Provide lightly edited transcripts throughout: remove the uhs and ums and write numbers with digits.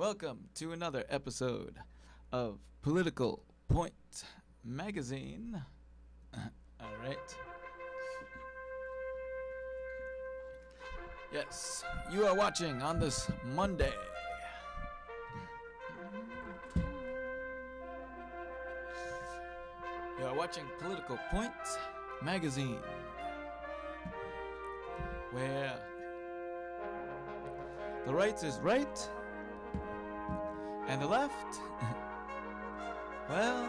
Welcome to another episode of Political Point Magazine. Alright. Yes, you are watching on this Monday. You are watching Political Point Magazine, where the right is right and the left, well,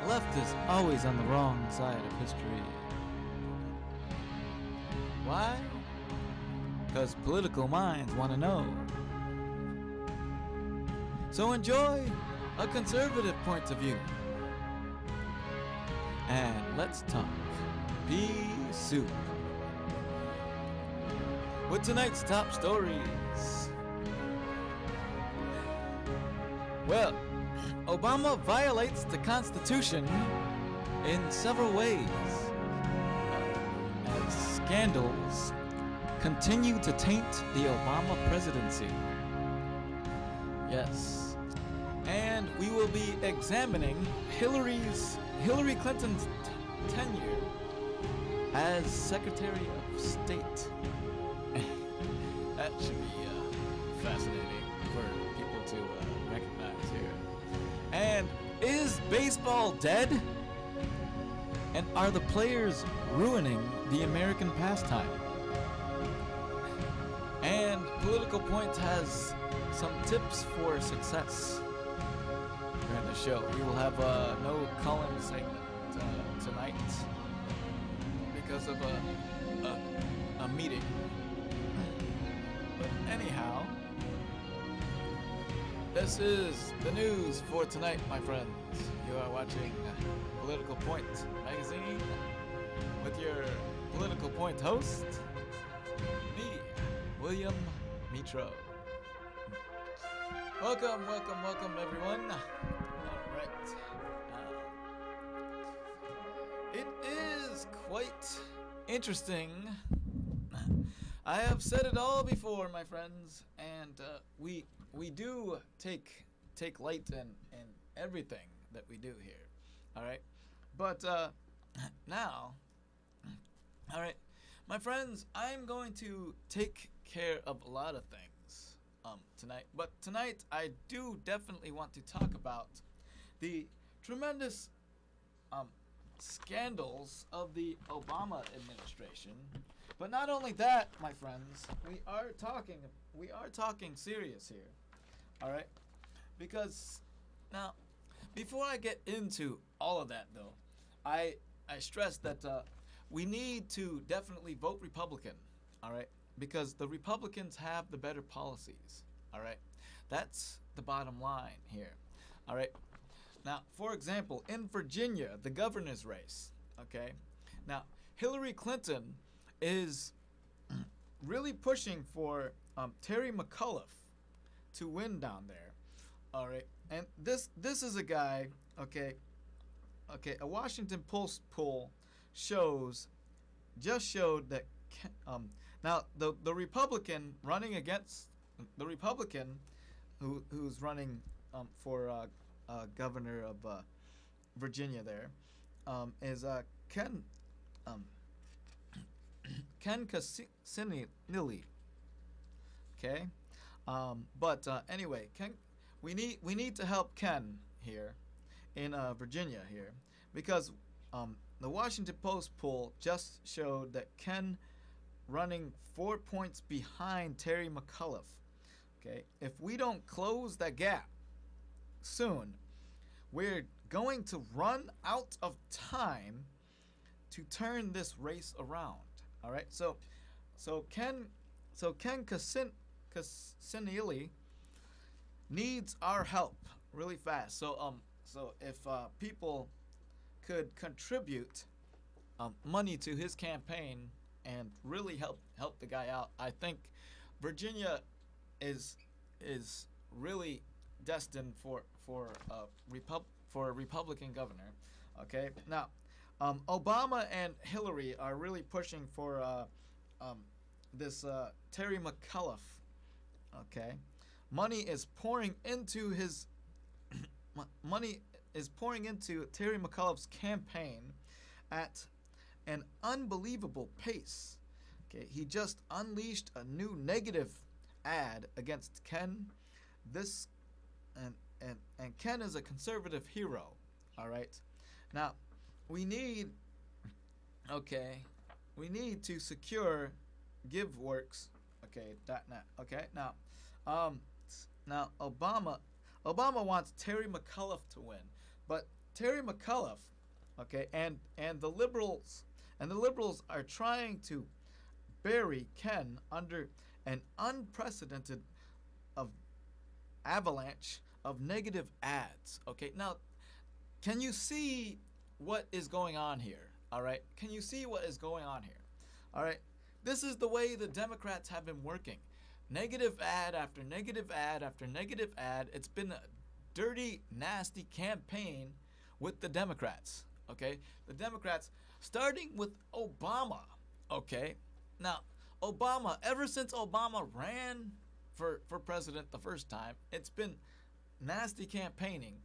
the left is always on the wrong side of history. Why? Because political minds want to know. So enjoy a conservative point of view. And let's talk pea soup. With tonight's top stories. Well, Obama violates the Constitution in several ways, as scandals continue to taint the Obama presidency. Yes. And we will be examining Hillary Clinton's tenure as Secretary of State. That should be fascinating for people to recognize here. And is baseball dead? And are the players ruining the American pastime? And Political Point has some tips for success during the show. We will have no call-in segment tonight because of a meeting. But anyhow, this is the news for tonight, my friends. You are watching Political Point Magazine with your Political Point host, me, William Mitro. Welcome, everyone. All right. It is quite interesting. I have said it all before, my friends, and we do take light in everything that we do here. All right, but now, all right, my friends, I'm going to take care of a lot of things tonight. But tonight, I do definitely want to talk about the tremendous scandals of the Obama administration. But not only that, my friends, we are talking serious here. All right? Because now, before I get into all of that though, I stress that we need to definitely vote Republican. All right? Because the Republicans have the better policies. All right? That's the bottom line here. All right? Now, for example, in Virginia, the governor's race, okay? Now, Hillary Clinton is really pushing for Terry McAuliffe to win down there. All right, and this is a guy. Okay, a Washington Post poll just showed that now the Republican running against the Republican who's running for governor of Virginia there is Ken Cuccinelli. Okay, but anyway, we need to help Ken here in Virginia here because the Washington Post poll just showed that Ken running 4 points behind Terry McAuliffe. Okay, if we don't close that gap soon, we're going to run out of time to turn this race around. All right, so Ken Cuccinelli needs our help really fast. So if people could contribute money to his campaign and really help the guy out, I think Virginia is really destined for a Republican governor. Okay, now Obama and Hillary are really pushing for this Terry McAuliffe. Okay, money is pouring into his money is pouring into Terry McAuliffe's campaign at an unbelievable pace. Okay, he just unleashed a new negative ad against Ken. This and Ken is a conservative hero. All right. Now, we need we need to secure GiveWorks. Okay, .net. Okay. Now Obama wants Terry McAuliffe to win, but Terry McAuliffe, okay, and the liberals are trying to bury Ken under an unprecedented of avalanche of negative ads. Okay, now can you see what is going on here? All right, can you see what is going on here? All right, this is the way the Democrats have been working. Negative ad after negative ad after negative ad. It's been a dirty, nasty campaign with the Democrats. Okay, the Democrats, starting with Obama. Okay, now Obama, ever since Obama ran for president the first time, it's been nasty campaigning,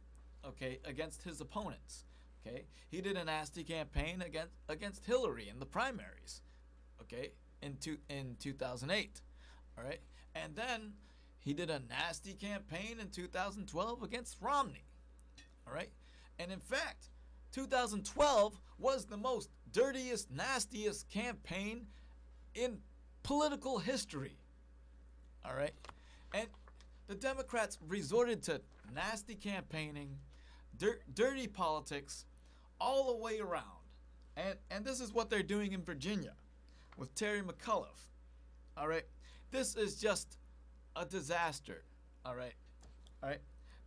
okay, against his opponents. Okay, he did a nasty campaign against Hillary in the primaries, okay, in 2008. All right, and then he did a nasty campaign in 2012 against Romney. All right, and in fact, 2012 was the most dirtiest, nastiest campaign in political history. All right, and the Democrats resorted to nasty campaigning, dirty politics, all the way around, and this is what they're doing in Virginia with Terry McAuliffe. All right, this is just a disaster. All right,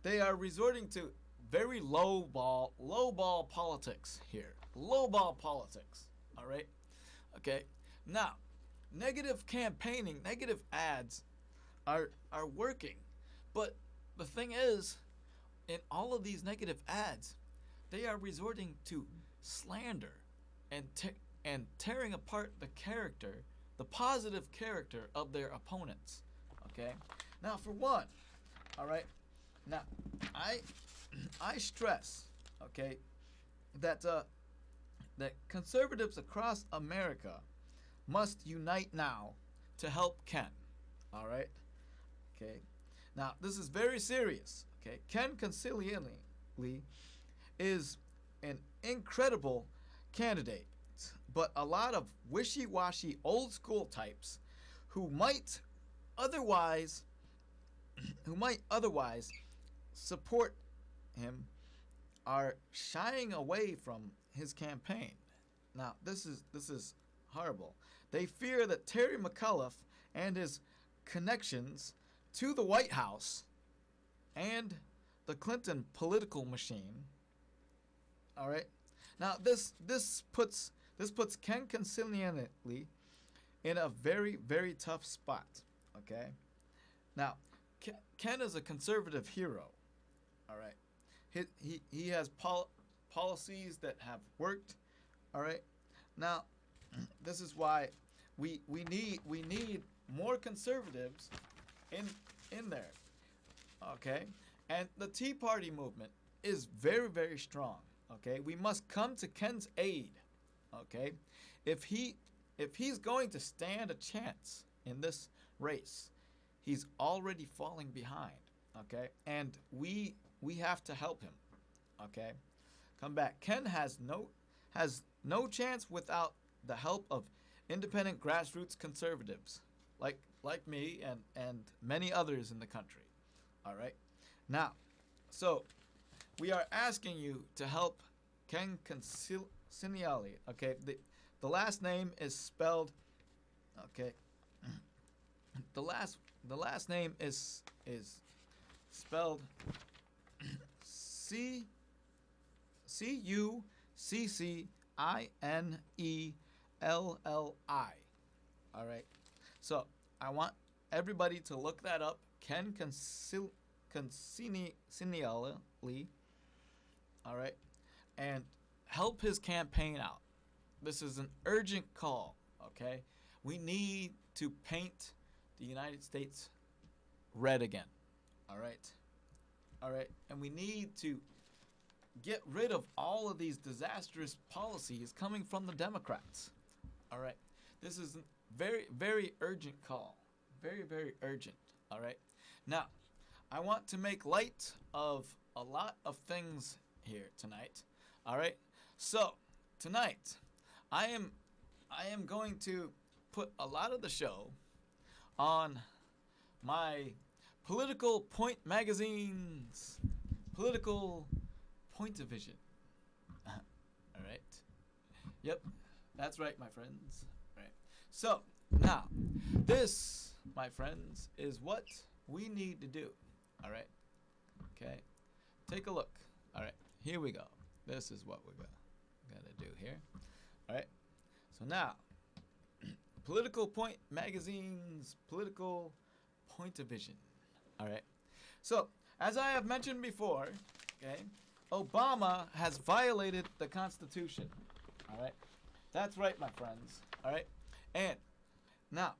they are resorting to very low ball politics here. Low ball politics. All right, okay. Now, negative campaigning, negative ads are working, but the thing is, in all of these negative ads, they are resorting to slander and tearing apart the character, the positive character of their opponents. Okay. Now, for one, all right. Now, I stress, okay, that that conservatives across America must unite now to help Ken. All right. Okay. Now, this is very serious. Okay. Ken Conciliably is an incredible candidate, but a lot of wishy-washy old school types who might otherwise support him are shying away from his campaign. Now, this is horrible. They fear that Terry McAuliffe and his connections to the White House and the Clinton political machine. All right. Now, this puts Ken Conciliably in a very, very tough spot. Okay. Now, Ken is a conservative hero. All right. He has policies that have worked. All right. Now, this is why we need more conservatives in there. Okay. And the Tea Party movement is very, very strong. Okay. We must come to Ken's aid. Okay. If he's going to stand a chance in this race, he's already falling behind. Okay. And we have to help him. Okay. Come back. Ken has no chance without the help of independent grassroots conservatives like me and many others in the country. All right. Now, so we are asking you to help Ken Conciliably. Okay. The last name is spelled. Okay. The last name is spelled Cuccinelli. All right. So I want everybody to look that up. Ken Conciliably. All right. And help his campaign out. This is an urgent call. Okay. We need to paint the United States red again. All right. All right. And we need to get rid of all of these disastrous policies coming from the Democrats. All right. This is a very, very urgent call. Very, very urgent. All right. Now, I want to make light of a lot of things here tonight. All right. So, tonight, I am going to put a lot of the show on my Political Point magazine's Political Point of Vision. All right. Yep, that's right, my friends. All right. So now, this, my friends, is what we need to do. All right. Okay. Take a look. All right. Here we go. This is what we're gonna do here. All right. So now, Political Point magazine's Political Point of Vision. All right. So, as I have mentioned before, okay, Obama has violated the Constitution. All right. That's right, my friends. All right. And now,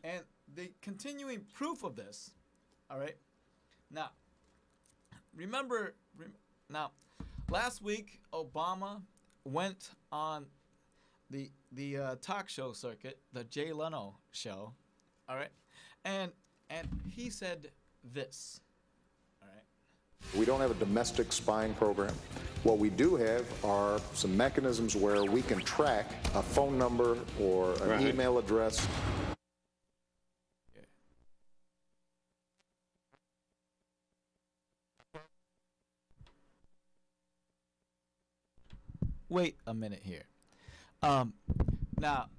and the continuing proof of this, all right. Now, remember, now, last week Obama went on the talk show circuit, the Jay Leno show, all right, and he said this, all right. We don't have a domestic spying program. What we do have are some mechanisms where we can track a phone number or an email address. Wait a minute here. Now,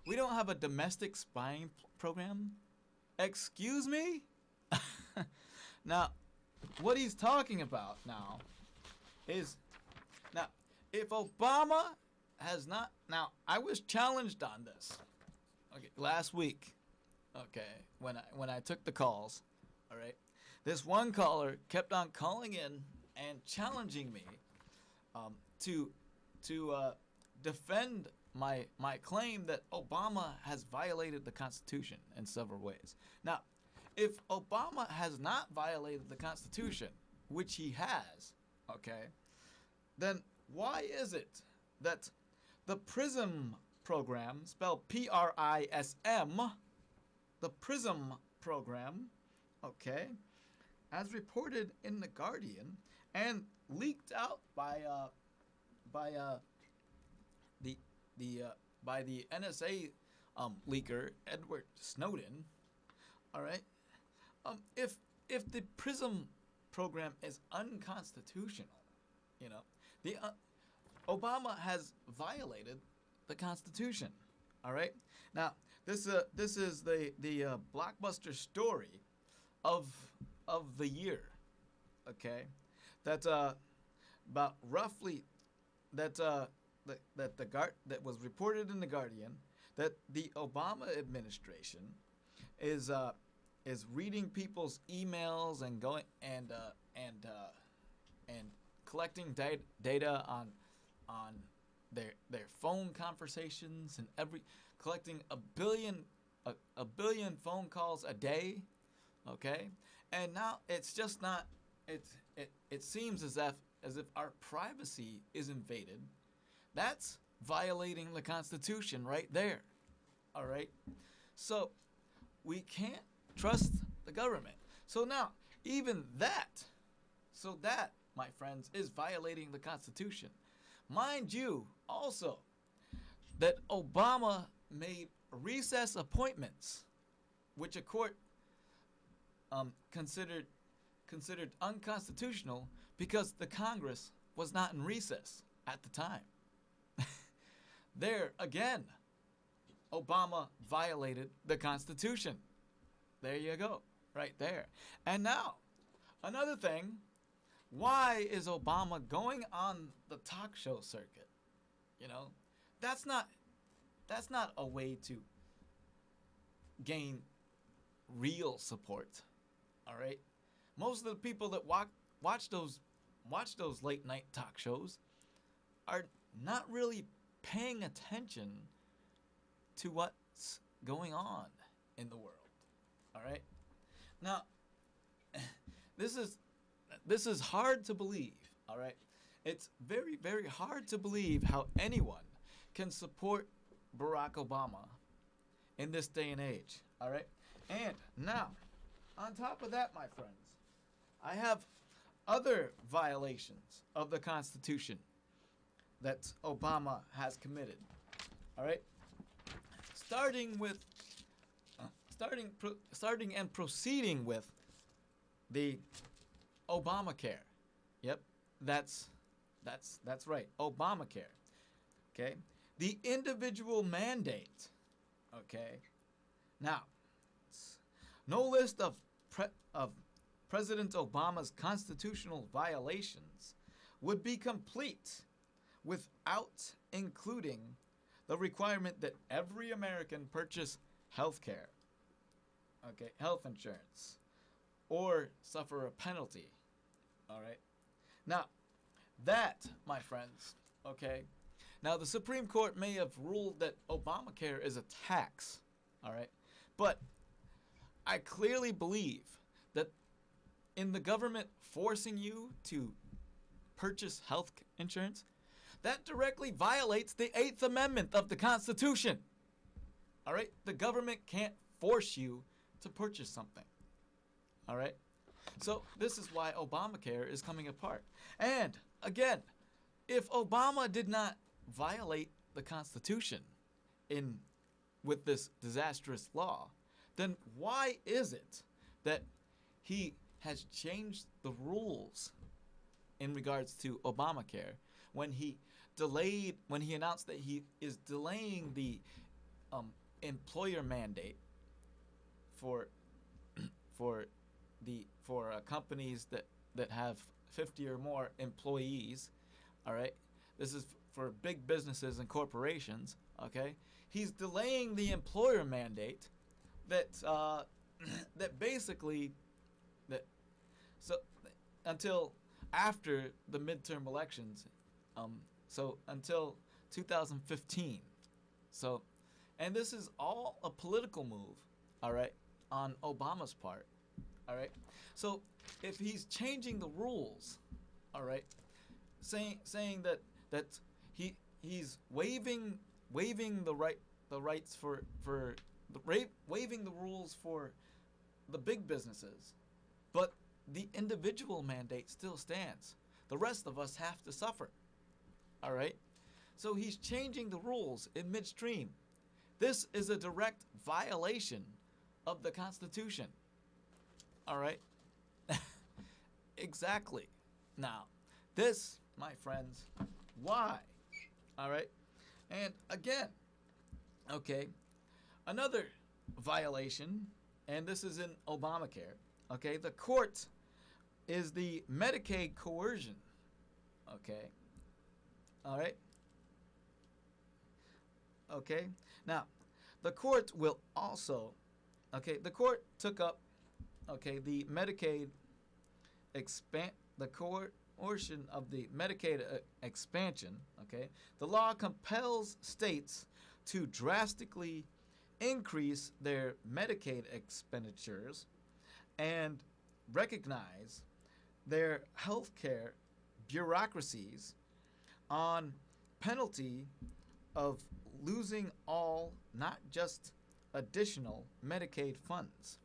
we don't have a domestic spying program? Excuse me? Now, what he's talking about now is, now, if Obama has not, now, I was challenged on this, okay, last week, okay, when I took the calls, all right? This one caller kept on calling in and challenging me to defend my claim that Obama has violated the Constitution in several ways. Now, if Obama has not violated the Constitution, which he has, okay, then why is it that the PRISM program, spelled P-R-I-S-M, the PRISM program, okay, as reported in The Guardian and leaked out by the NSA leaker Edward Snowden, all right? If the PRISM program is unconstitutional, you know, the Obama has violated the Constitution, all right? Now, this is the blockbuster story of the year, okay? That about roughly that was reported in The Guardian that the Obama administration is reading people's emails and going and collecting data on their phone conversations and collecting a billion phone calls a day, okay? And now it's just not, it seems as if our privacy is invaded. That's violating the Constitution right there, all right? So we can't trust the government. So now, even that, my friends, is violating the Constitution. Mind you, also, that Obama made recess appointments, which a court considered unconstitutional because the Congress was not in recess at the time. There, again, Obama violated the Constitution. There you go, right there. And now, another thing, why is Obama going on the talk show circuit? You know, that's not a way to gain real support, all right? Most of the people that watch those late night talk shows are not really paying attention to what's going on in the world, all right? Now, this is hard to believe, all right? It's very, very hard to believe how anyone can support Barack Obama in this day and age, all right? And now, on top of that, my friends, I have other violations of the Constitution that Obama has committed, all right? Starting and proceeding with the Obamacare. Yep, that's right, Obamacare. Okay, the individual mandate. Okay, now, no list of President Obama's constitutional violations would be complete without including the requirement that every American purchase health care, okay, health insurance, or suffer a penalty. All right. Now, that, my friends, okay. Now, the Supreme Court may have ruled that Obamacare is a tax. All right. But I clearly believe that in the government forcing you to purchase health insurance, that directly violates the 8th Amendment of the Constitution. All right? The government can't force you to purchase something. All right? So this is why Obamacare is coming apart. And again, if Obama did not violate the Constitution with this disastrous law, then why is it that he has changed the rules in regards to Obamacare when he announced that he is delaying the employer mandate for companies that have 50 or more employees? All right, this is for big businesses and corporations. Okay, he's delaying the employer mandate until after the midterm elections, so until 2015. So, and this is all a political move, all right, on Obama's part, all right. So if he's changing the rules, all right, saying that he's waiving the rights for waiving the rules for the big businesses, but the individual mandate still stands. The rest of us have to suffer. All right? So he's changing the rules in midstream. This is a direct violation of the Constitution. All right? Exactly. Now, this, my friends, why? All right? And again, okay, another violation, and this is in Obamacare. Okay, the court is the Medicaid coercion. Okay. All right. Okay. Now, the court will also, okay, the court took up, okay, the Medicaid the coercion of the Medicaid expansion. Okay. The law compels states to drastically increase their Medicaid expenditures and recognize their healthcare bureaucracies on penalty of losing all, not just additional, Medicaid funds.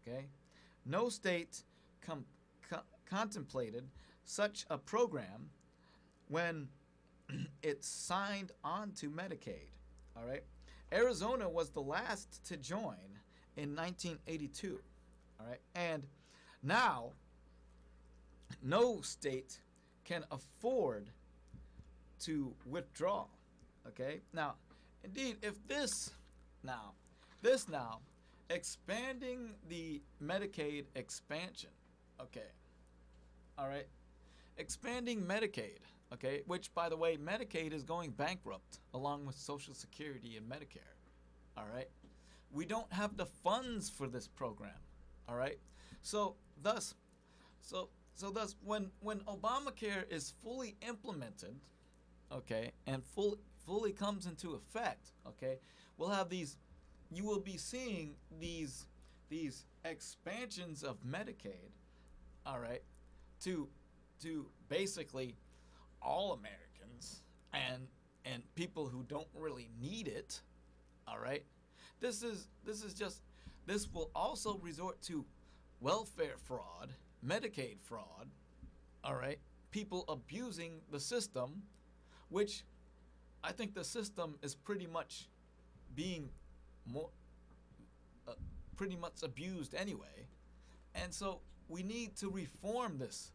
Okay, no state contemplated such a program when it signed on to Medicaid. All right, Arizona was the last to join in 1982. All right, and now no state can afford to withdraw. Okay, now, indeed, if this now, expanding the Medicaid expansion, okay, all right, expanding Medicaid, okay, which, by the way, Medicaid is going bankrupt along with Social Security and Medicare, all right, we don't have the funds for this program. All right, so thus, when Obamacare is fully implemented, okay, and fully comes into effect, okay, we'll have these. You will be seeing these expansions of Medicaid, all right, to basically all Americans and people who don't really need it, all right. This is just, this will also resort to welfare fraud, Medicaid fraud, all right. People abusing the system, which I think the system is pretty much being more pretty much abused anyway. And so we need to reform this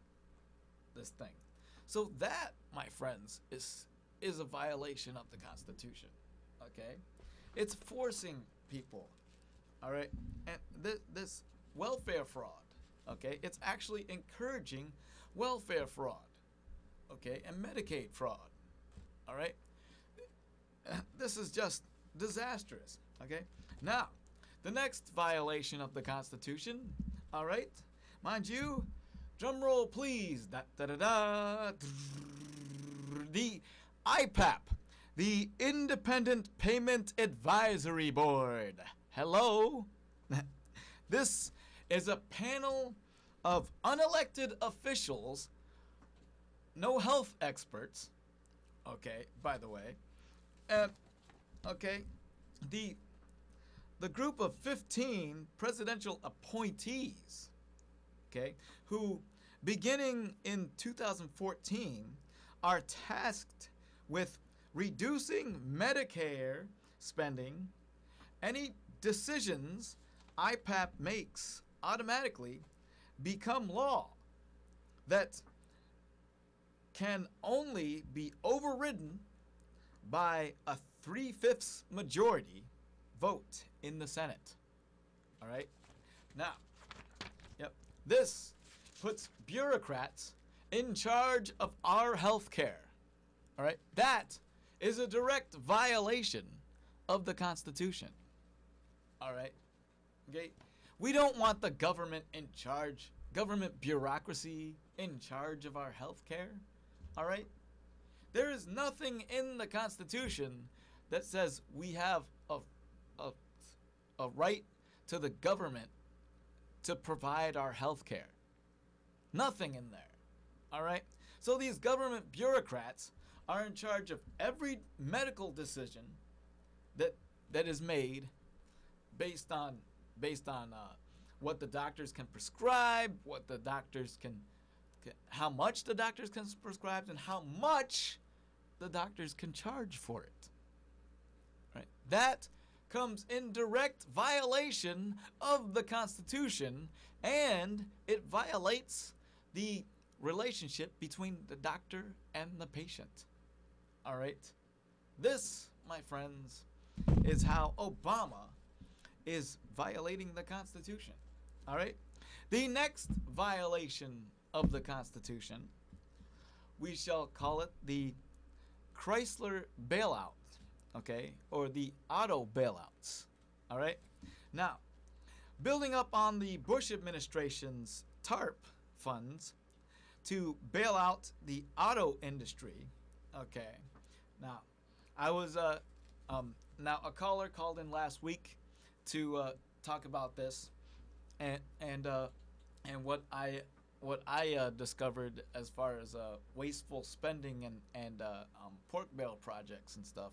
thing. So that, my friends, is a violation of the Constitution. Okay? It's forcing people. All right? And this welfare fraud, okay? It's actually encouraging welfare fraud. Okay? And Medicaid fraud. All right? This is just disastrous. Okay? Now, the next violation of the Constitution, all right? Mind you, drum roll please. Da, da, da, da. The IPAP, the Independent Payment Advisory Board. Hello? This is a panel of unelected officials, no health experts, okay, by the way. Okay, the group of 15 presidential appointees, okay, who beginning in 2014 are tasked with reducing Medicare spending. Any decisions IPAP makes automatically become law that can only be overridden by a 3/5 majority vote in the Senate. All right? Now, yep, this puts bureaucrats in charge of our health care. All right? That is a direct violation of the Constitution. All right? Okay? We don't want the government in charge, government bureaucracy in charge of our health care. All right? There is nothing in the Constitution that says we have a right to the government to provide our health care. Nothing in there. All right? So these government bureaucrats are in charge of every medical decision that is made based on what the doctors can prescribe, what the doctors can how much the doctors can prescribe, and how much the doctors can charge for it. Right? That comes in direct violation of the Constitution, and it violates the relationship between the doctor and the patient. All right? This, my friends, is how Obama is violating the Constitution. All right? The next violation of the Constitution, we shall call it the Chrysler bailout, okay, or the auto bailouts. All right? Now, building up on the Bush administration's TARP funds to bail out the auto industry, okay. Now, I was now a caller called in last week to talk about this, and what I discovered as far as wasteful spending and pork barrel projects and stuff.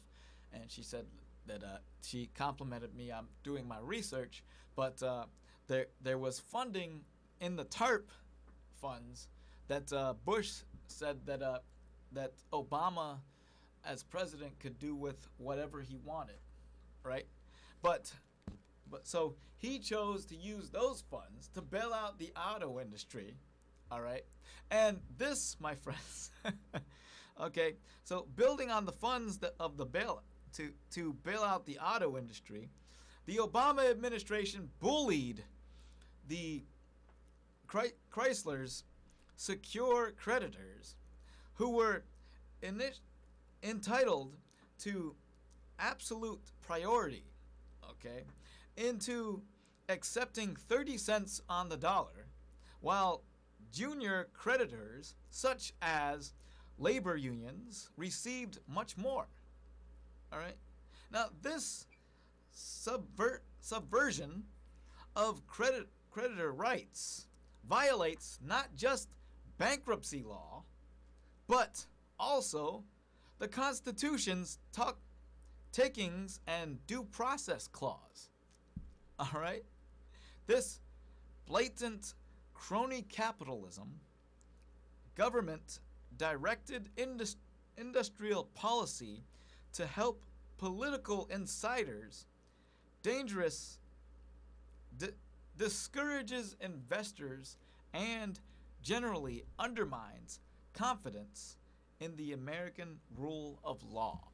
And she said that she complimented me on doing my research, but there was funding in the TARP funds that Bush said that Obama as president could do with whatever he wanted, right? But so he chose to use those funds to bail out the auto industry. All right. And this, my friends, okay, so building on the funds of the bail to bail out the auto industry, the Obama administration bullied the Chrysler's secure creditors who were entitled to absolute priority, okay, into accepting 30 cents on the dollar, while junior creditors, such as labor unions, received much more. All right? Now, this subversion of creditor rights violates not just bankruptcy law, but also the Constitution's takings and due process clause. All right? This blatant crony capitalism, government directed industrial policy to help political insiders, discourages investors and generally undermines confidence in the American rule of law.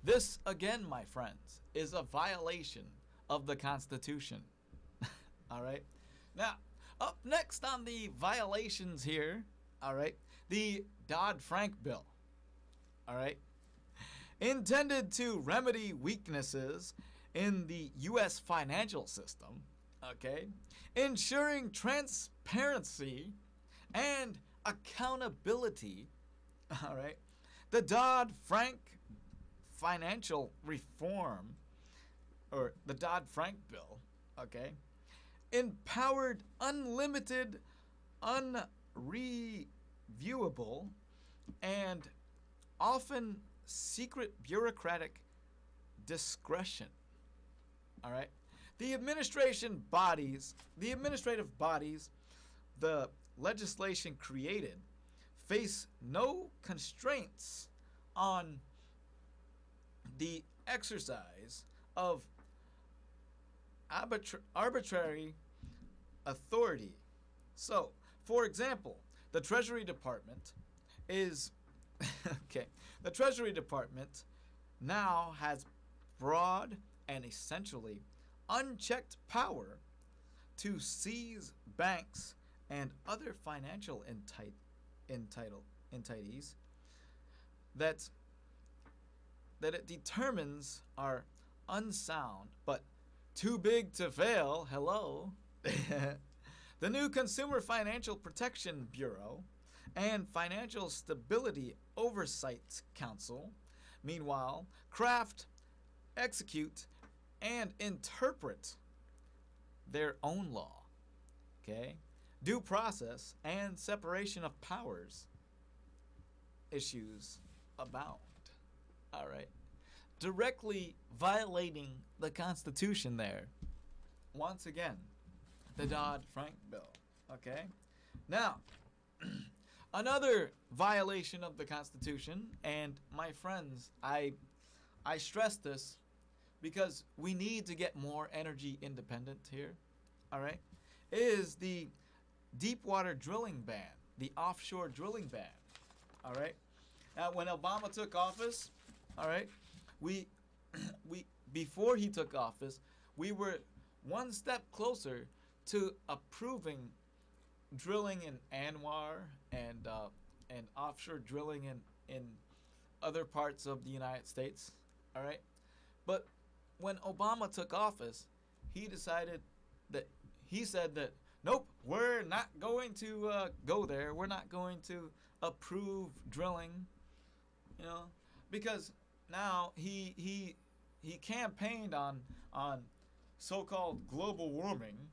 This, again, my friends, is a violation of the Constitution. All right? Now, up next on the violations here, all right, the Dodd-Frank bill. All right? Intended to remedy weaknesses in the U.S. financial system, okay, ensuring transparency and accountability, all right, the Dodd-Frank financial reform, or the Dodd-Frank bill, okay, empowered unlimited, unreviewable, and often secret bureaucratic discretion. All right? The administrative bodies, the legislation created, face no constraints on the exercise of arbitrary authority. So, for example, the Treasury Department is okay. The Treasury Department now has broad and essentially unchecked power to seize banks and other financial entities that it determines are unsound but too big to fail. Hello. The new Consumer Financial Protection Bureau and Financial Stability Oversight Council, meanwhile, craft, execute, and interpret their own law. Okay? Due process and separation of powers issues abound. All right? Directly violating the Constitution there. Once again, the Dodd-Frank bill. Okay? Now, another violation of the Constitution, and my friends, I stress this because we need to get more energy independent here, all right, is the deep water drilling ban, the offshore drilling ban, all right? Now, when Obama took office, all right, we before he took office, we were one step closer to approving drilling in Anwar and offshore drilling in other parts of the United States, all right? But when Obama took office, he said that, nope, we're not going to go there. We're not going to approve drilling, you know, because now he campaigned on so-called global warming,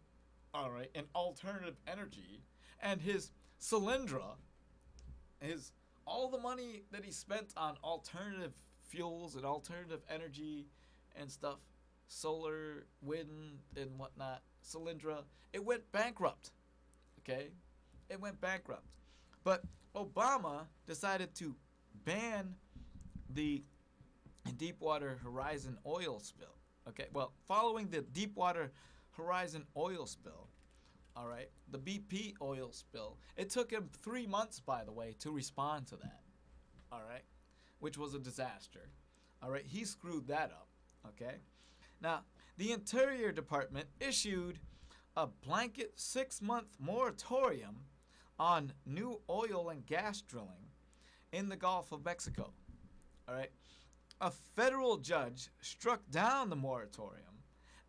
all right, and alternative energy, and his Solyndra, all the money that he spent on alternative fuels and alternative energy and stuff, solar, wind, and whatnot, Solyndra, it went bankrupt. Okay? It went bankrupt. But Obama decided to ban the Deepwater Horizon oil spill. Okay? Well, following the Deepwater Horizon oil spill, all right, the BP oil spill, it took him 3 months, by the way, to respond to that. All right? Which was a disaster. All right? He screwed that up. Okay? Now, the Interior Department issued a blanket 6-month moratorium on new oil and gas drilling in the Gulf of Mexico. All right? A federal judge struck down the moratorium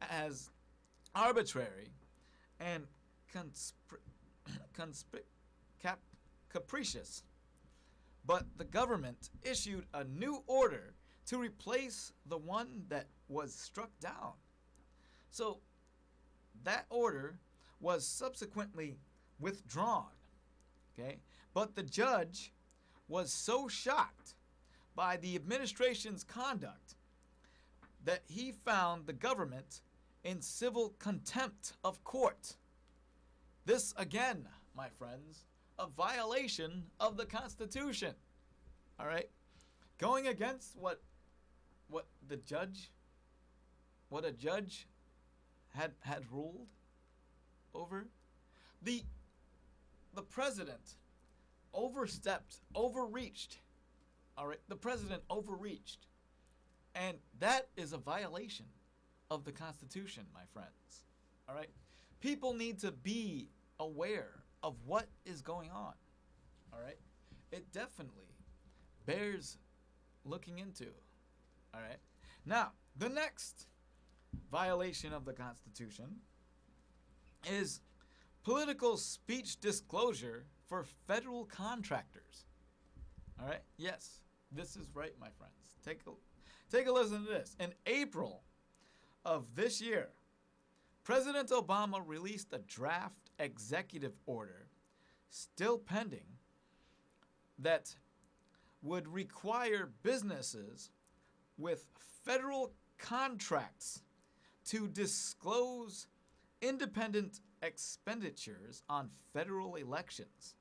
as arbitrary and capricious. But the government issued a new order to replace the one that was struck down. So that order was subsequently withdrawn. Okay? But the judge was so shocked by the administration's conduct that he found the government in civil contempt of court. This, again, my friends, a violation of the Constitution. All right? Going against what a judge had ruled over. The president overreached. All right? The president overreached. And that is a violation of the Constitution, my friends. All right? People need to be aware of what is going on. All right? It definitely bears looking into. All right? Now, the next violation of the Constitution is political speech disclosure for federal contractors. All right? Yes, this is right, my friends. Take a listen to this. In April of this year, President Obama released a draft executive order, still pending, that would require businesses with federal contracts to disclose independent expenditures on federal elections,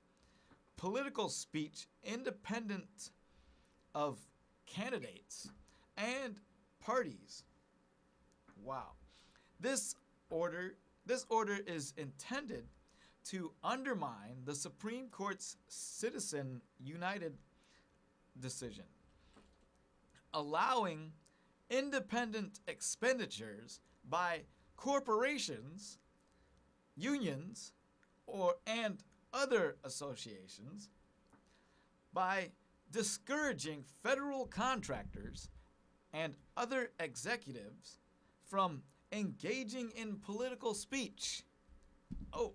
political speech independent of candidates and parties. Wow. This order is intended to undermine the Supreme Court's Citizen United decision, allowing independent expenditures by corporations, unions, and other associations by discouraging federal contractors and other executives from engaging in political speech. Oh,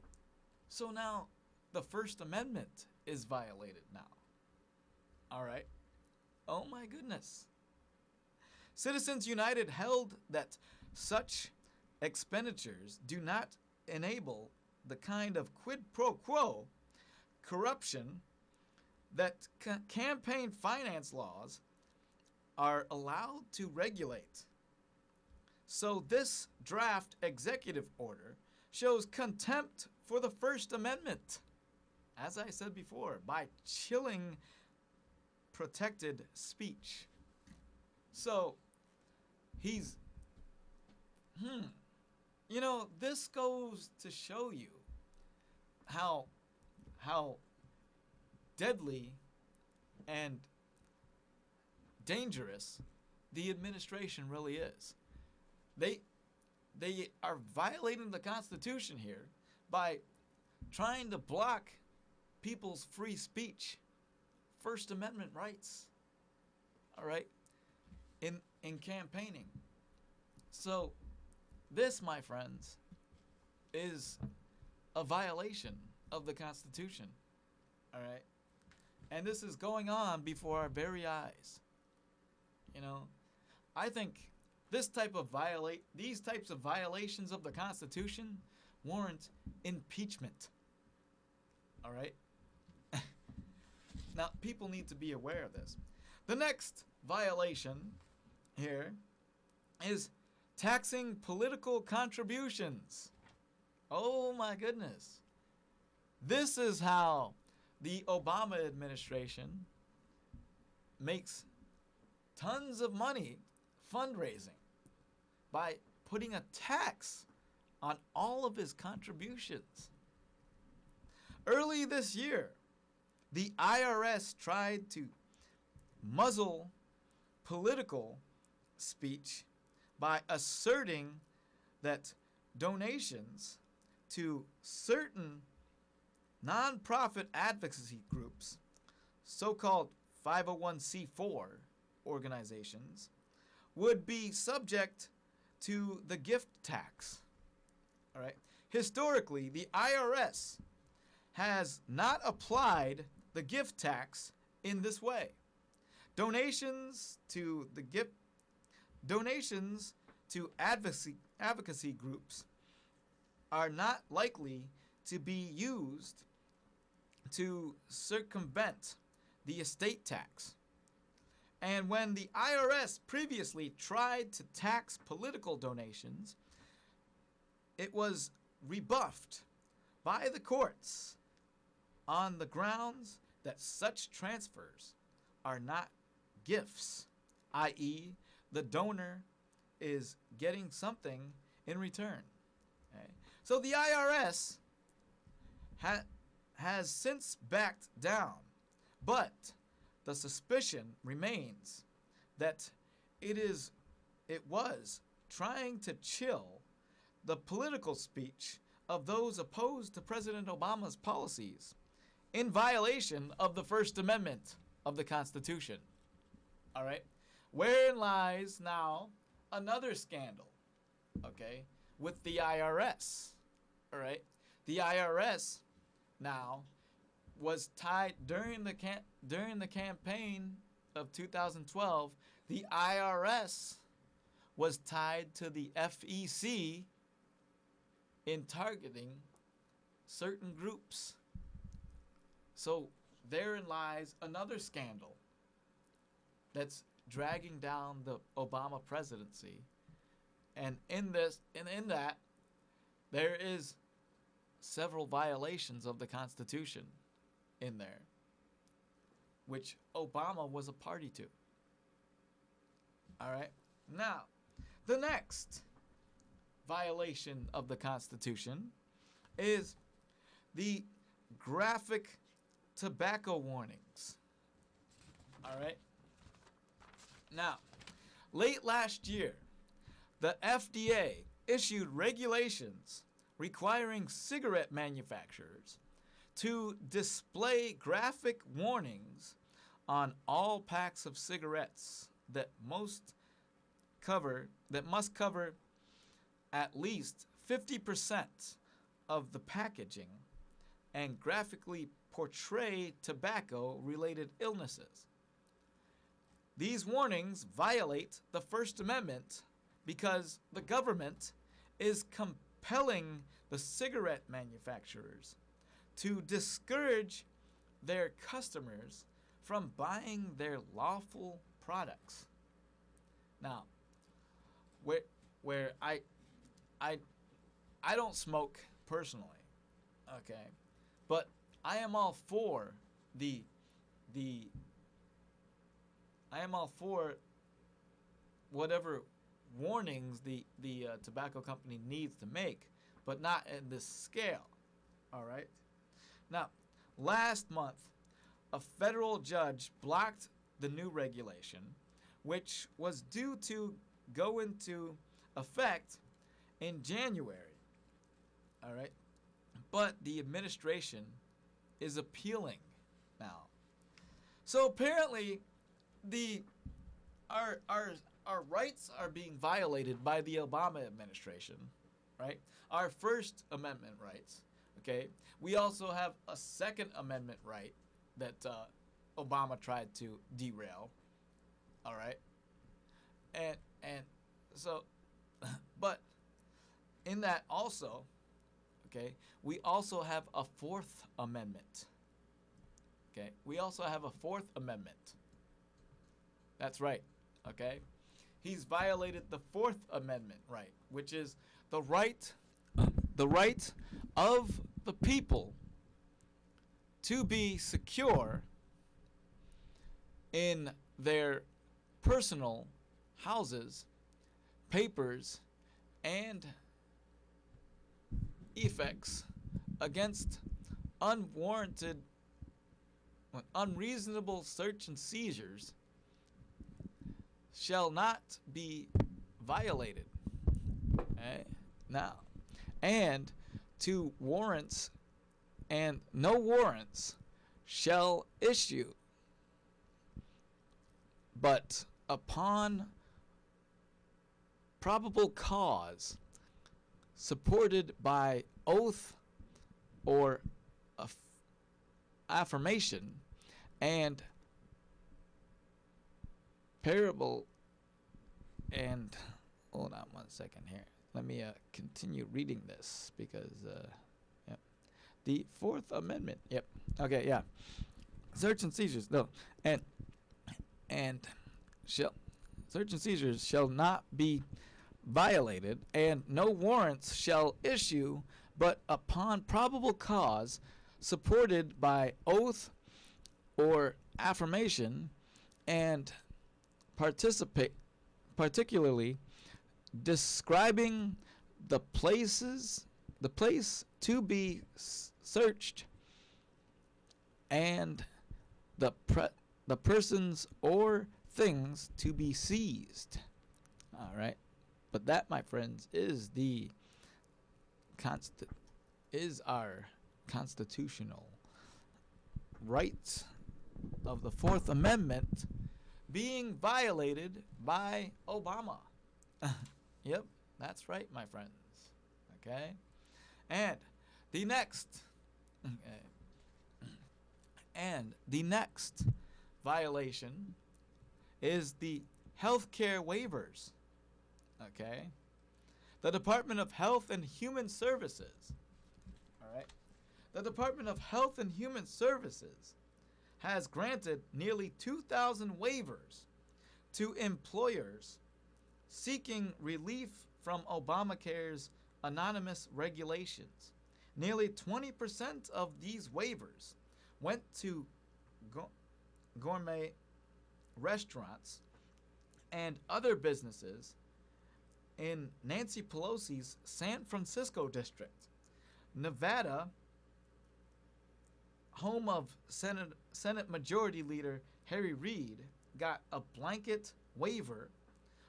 so now the First Amendment is violated now. All right. Oh my goodness. Citizens United held that such expenditures do not enable the kind of quid pro quo corruption that campaign finance laws are allowed to regulate. So this draft executive order shows contempt for the First Amendment, as I said before, by chilling protected speech. So he's, you know, this goes to show you how deadly and dangerous the administration really is. They are violating the Constitution here by trying to block people's free speech, First Amendment rights. All right, in campaigning. So this, my friends, is a violation of the Constitution. All right, and this is going on before our very eyes. You know, I think these types of violations of the Constitution warrant impeachment. All right? Now, people need to be aware of this. The next violation here is taxing political contributions. Oh my goodness. This is how the Obama administration makes tons of money fundraising, by putting a tax on all of his contributions. Early this year, the IRS tried to muzzle political speech by asserting that donations to certain nonprofit advocacy groups, so-called 501c4 organizations, would be subject to the gift tax. All right. Historically, the IRS has not applied the gift tax in this way. Donations to advocacy groups are not likely to be used to circumvent the estate tax. And when the IRS previously tried to tax political donations, it was rebuffed by the courts on the grounds that such transfers are not gifts, i.e., the donor is getting something in return. Okay? So the IRS has since backed down, but the suspicion remains that it was trying to chill the political speech of those opposed to President Obama's policies in violation of the First Amendment of the Constitution. All right? Wherein lies now another scandal, okay, with the IRS. All right? The IRS now was tied during the campaign of 2012. The IRS was tied to the FEC in targeting certain groups. So therein lies another scandal that's dragging down the Obama presidency. And in that, there is several violations of the Constitution in there, which Obama was a party to. All right. Now, the next violation of the Constitution is the graphic tobacco warnings. All right. Now, late last year, the FDA issued regulations requiring cigarette manufacturers to display graphic warnings on all packs of cigarettes that must cover at least 50% of the packaging and graphically portray tobacco-related illnesses. These warnings violate the First Amendment because the government is compelling the cigarette manufacturers to discourage their customers from buying their lawful products. Now, where I don't smoke personally, okay, but I am all for whatever warnings the tobacco company needs to make, but not at this scale. All right. Now, last month, a federal judge blocked the new regulation, which was due to go into effect in January. All right. But the administration is appealing now. So apparently, our rights are being violated by the Obama administration, right? Our First Amendment rights, okay? We also have a Second Amendment right that Obama tried to derail, all right? And so, but in that also, okay, we also have a Fourth Amendment, okay? We also have a Fourth Amendment. That's right, okay? He's violated the Fourth Amendment right, which is the right of the people to be secure in their personal houses, papers, and effects against unreasonable search and seizures shall not be violated. Okay? Now, and to warrants and no warrants shall issue, but upon probable cause supported by oath or affirmation and parable. And hold on one second here. Let me continue reading this because the Fourth Amendment. Yep. Okay. Yeah. Search and seizures. No. And shall search and seizures shall not be violated, and no warrants shall issue but upon probable cause, supported by oath or affirmation, and particularly describing the place to be searched, and the persons or things to be seized. All right, but that, my friends, is our constitutional rights of the Fourth Amendment being violated by Obama. Yep, that's right, my friends. Okay, and the next violation is the healthcare waivers. Okay, the Department of Health and Human Services. All right, the Department of Health and Human Services has granted nearly 2,000 waivers to employers seeking relief from Obamacare's anonymous regulations. Nearly 20% of these waivers went to gourmet restaurants and other businesses in Nancy Pelosi's San Francisco district. Nevada, home of Senate Majority Leader Harry Reid, got a blanket waiver,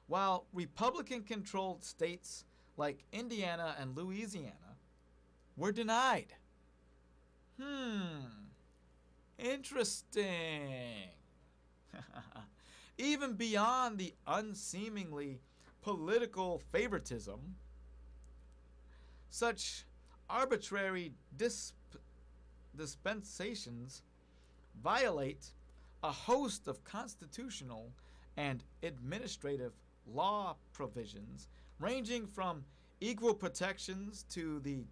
while Republican-controlled states like Indiana and Louisiana were denied. Interesting. Even beyond the unseemingly political favoritism, such arbitrary dispensations violate a host of constitutional and administrative law provisions, ranging from equal protections to the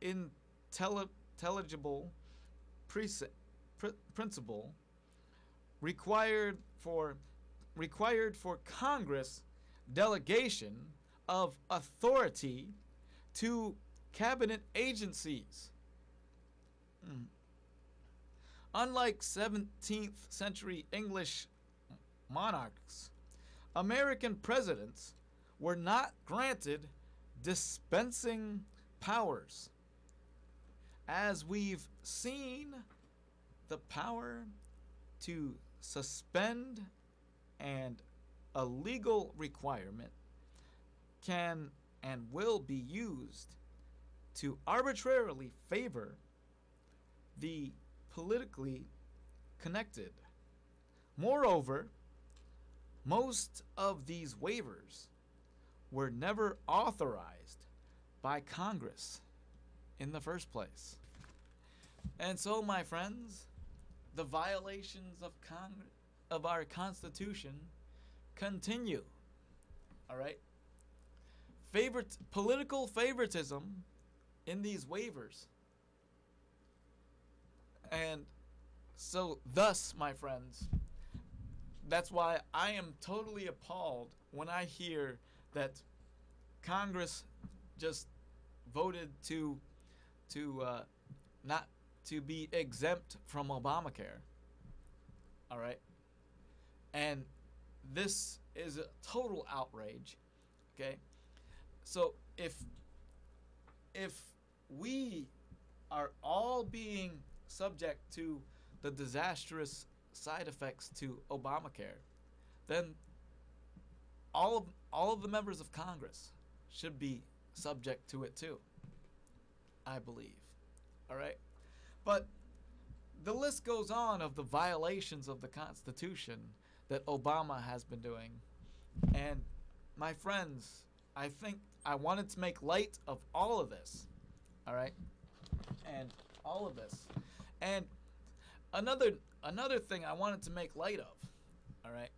intelligible principle required for Congress delegation of authority to cabinet agencies. Unlike 17th century English monarchs, American presidents were not granted dispensing powers. As we've seen, the power to suspend and a legal requirement can and will be used to arbitrarily favor the politically connected. Moreover, most of these waivers were never authorized by Congress in the first place. And so, my friends, the violations of our Constitution continue. All right? Political favoritism in these waivers. And so, thus, my friends, that's why I am totally appalled when I hear that Congress just voted to not to be exempt from Obamacare. All right? And this is a total outrage. Okay? So if we are all being subject to the disastrous side effects to Obamacare, then all of the members of Congress should be subject to it too, I believe. All right? But the list goes on of the violations of the Constitution that Obama has been doing. And my friends, I think I wanted to make light of all of this. All right? And all of this. And another thing I wanted to make light of, all right,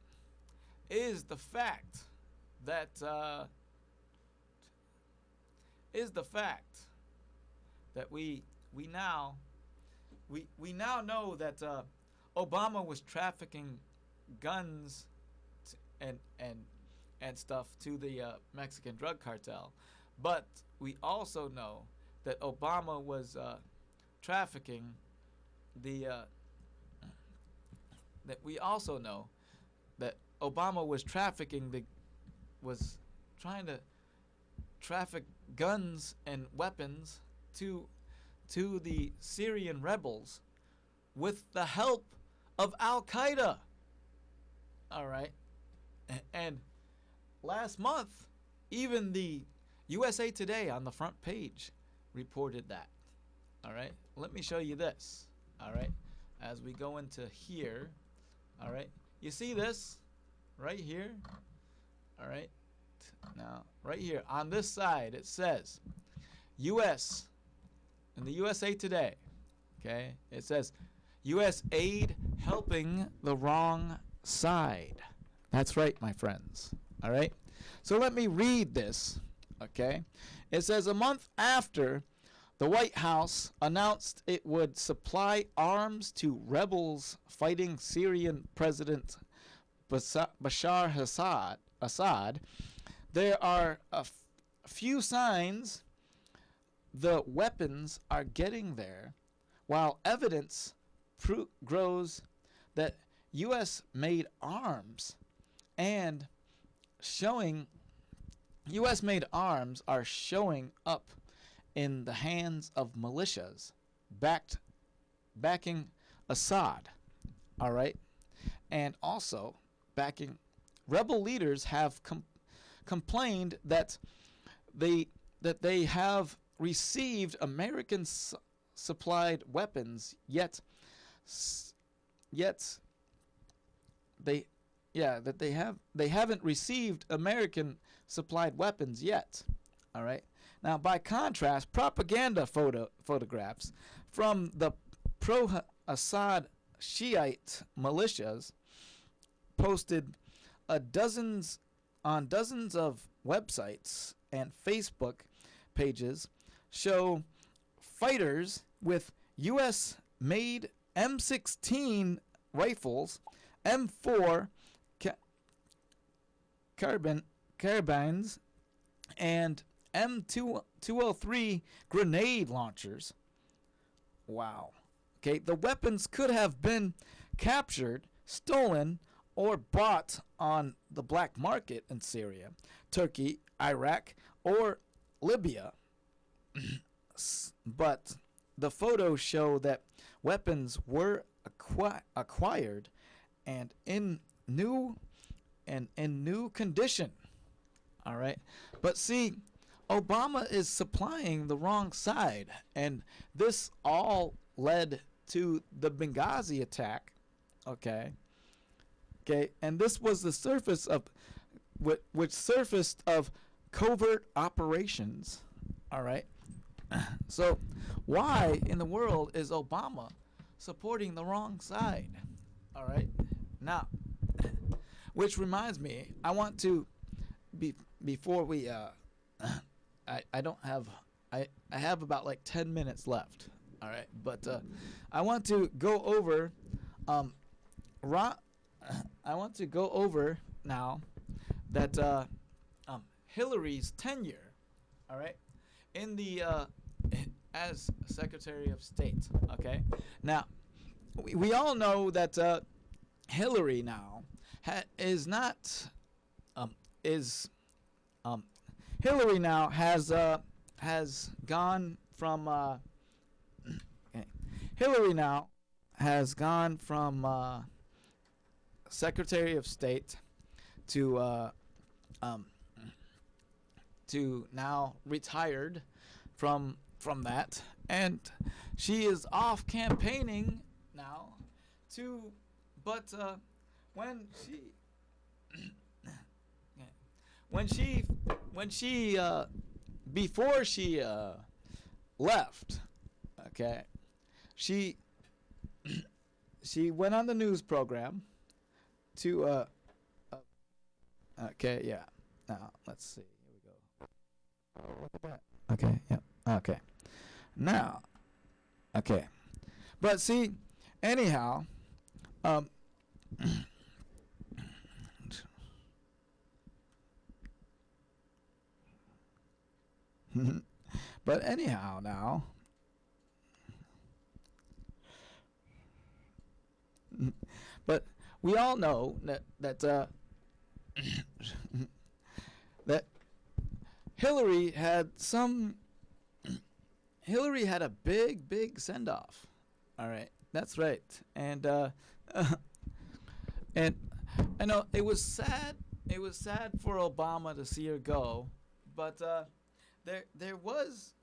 is the fact that we we now know that Obama was trafficking guns and stuff to the Mexican drug cartel, but we also know that Obama was trafficking the that we also know that Obama was trying to traffic guns and weapons to the Syrian rebels with the help of Al Qaeda. All right. And last month, even the USA Today on the front page reported that. All right. Let me show you this. All right. As we go into here. All right. You see this right here? All right. Now, right here on this side, it says U.S. in the USA Today. Okay. It says U.S. aid helping the wrong side. That's right, my friends. All right. So let me read this. Okay. It says a month after the White House announced it would supply arms to rebels fighting Syrian President Bashar Assad, there are a few signs the weapons are getting there, while evidence grows that U.S.-made arms and U.S.-made arms are showing up in the hands of militias backing Assad, all right, and also backing rebel leaders have complained that they have received American supplied weapons, yet they haven't received American supplied weapons yet. All right. Now, by contrast, propaganda photographs from the pro-Assad Shiite militias posted dozens of websites and Facebook pages show fighters with U.S.-made M16 rifles, M4 carbines, and M203 grenade launchers. Wow. Okay, the weapons could have been captured, stolen, or bought on the black market in Syria, Turkey, Iraq, or Libya. But the photos show that weapons were acquired and in new condition. All right. But see, Obama is supplying the wrong side, and this all led to the Benghazi attack. Okay, and this was the surface of which surfaced of covert operations. All right. So why in the world is Obama supporting the wrong side? All right. Now, which reminds me, I want to before we I have about like 10 minutes left. All right, but I want to go over I want to go over now that Hillary's tenure, all right, in the as Secretary of State. Okay, now we all know that Hillary now Hillary now has gone from Hillary now has gone from Secretary of State to now retired from that, and she is off campaigning now before she left, okay, she went on the news program to okay, yeah. Now let's see. Here we go. Oh, look at that. Okay, yeah. Okay. Now, Okay. But see, anyhow, um, but anyhow now, but we all know that Hillary had some. Hillary had a big send off. All right, that's right, and I know it was sad. It was sad for Obama to see her go, but there was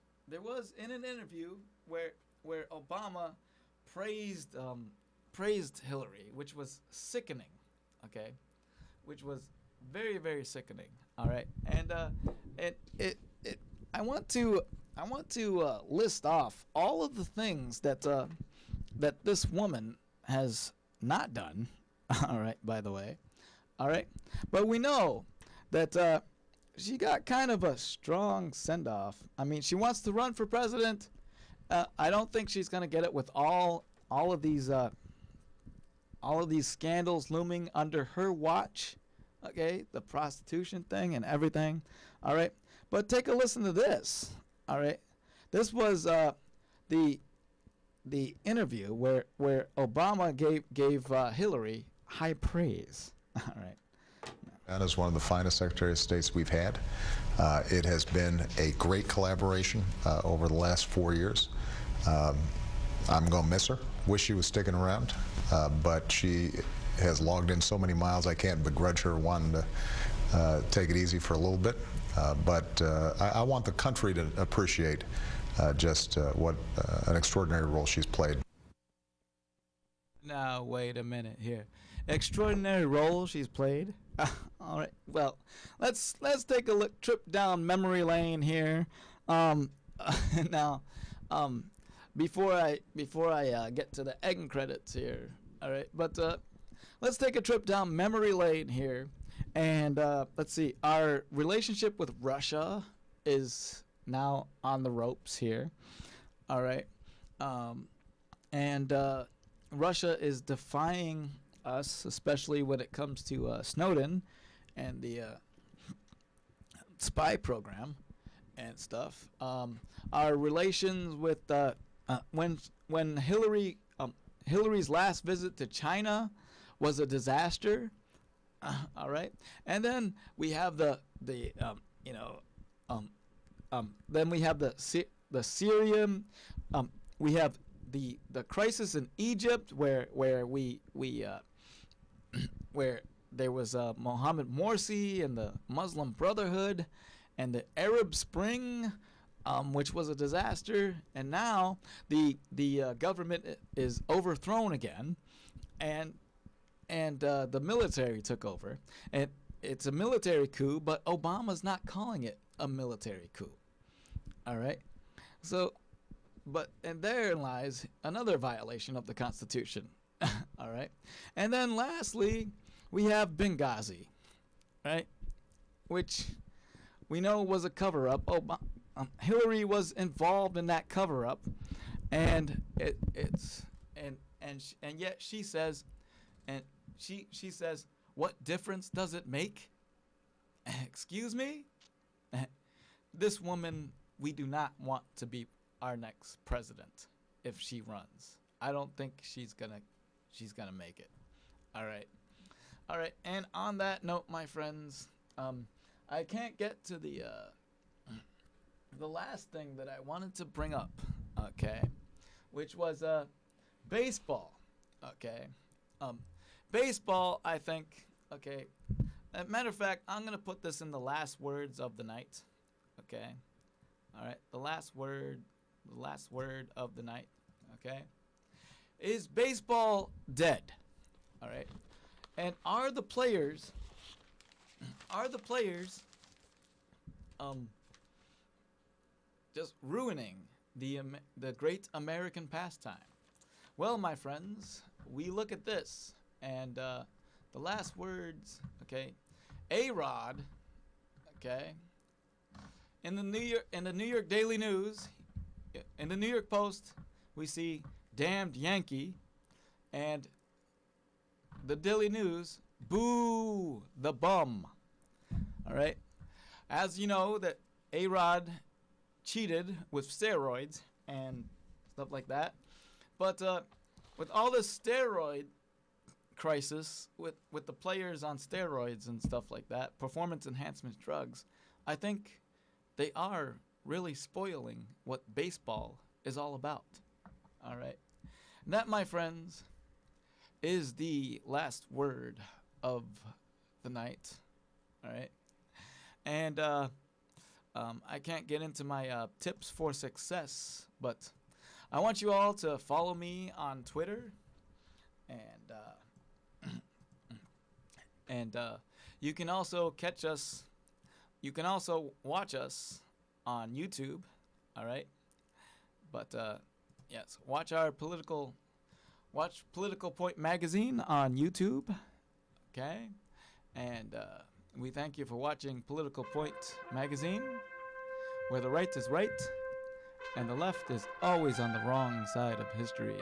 in an interview where Obama praised Hillary, which was sickening. Okay, which was very sickening. All right, and I want to list off all of the things that this woman has not done. All right, by the way. All right, but we know that she got kind of a strong send off. I mean, she wants to run for president. I don't think she's gonna get it with all of these scandals looming under her watch. Okay, the prostitution thing and everything. All right, but take a listen to this. All right, this was the interview where Obama gave Hillary high praise. All right. That is one of the finest Secretary of States we've had. It has been a great collaboration over the last 4 years. I'm going to miss her. Wish she was sticking around, but she has logged in so many miles I can't begrudge her wanting to take it easy for a little bit. But I want the country to appreciate just what an extraordinary role she's played. Now, wait a minute here. Extraordinary role she's played? All right. Well, let's take a trip down memory lane here. Now, before I get to the end credits here. All right. But let's take a trip down memory lane here. And let's see. Our relationship with Russia is now on the ropes here. All right. And Russia is defying us, especially when it comes to Snowden and the spy program and stuff. Our relations with when Hillary's last visit to China was a disaster. All right, and then we have then we have the Syrian. We have the crisis in Egypt where we where there was Mohammed Morsi and the Muslim Brotherhood and the Arab Spring, which was a disaster, and now the government is overthrown again, and the military took over, and it's a military coup, but Obama's not calling it a military coup. All right, so. And therein lies another violation of the Constitution. All right. And then lastly, we have Benghazi, right? Which we know was a cover-up. Hillary was involved in that cover-up, and yet she says, she says, what difference does it make? Excuse me? This woman, we do not want to be our next president if she runs. I don't think she's gonna make it. All right. And on that note, my friends, I can't get to the last thing that I wanted to bring up. Okay, which was baseball. Okay, baseball. I think. Okay. As a matter of fact, I'm gonna put this in the last words of the night. Okay. All right. The last word of the night, okay? Is baseball dead? All right. And are the players just ruining the great American pastime? Well, my friends, we look at this, and the last words, okay? A-Rod, okay? In the New York Daily News, in the New York Post, we see damned Yankee, and the Daily News, boo the bum. All right. As you know, that A-Rod cheated with steroids and stuff like that. But with all this steroid crisis, with the players on steroids and stuff like that, performance enhancement drugs, I think they are really spoiling what baseball is all about. All right. And that, my friends, is the last word of the night. All right. And I can't get into my tips for success, but I want you all to follow me on Twitter, and you can also catch us. You can also watch us on YouTube. All right. But yes, watch Political Point Magazine on YouTube. Okay. And we thank you for watching Political Point Magazine, where the right is right and the left is always on the wrong side of history.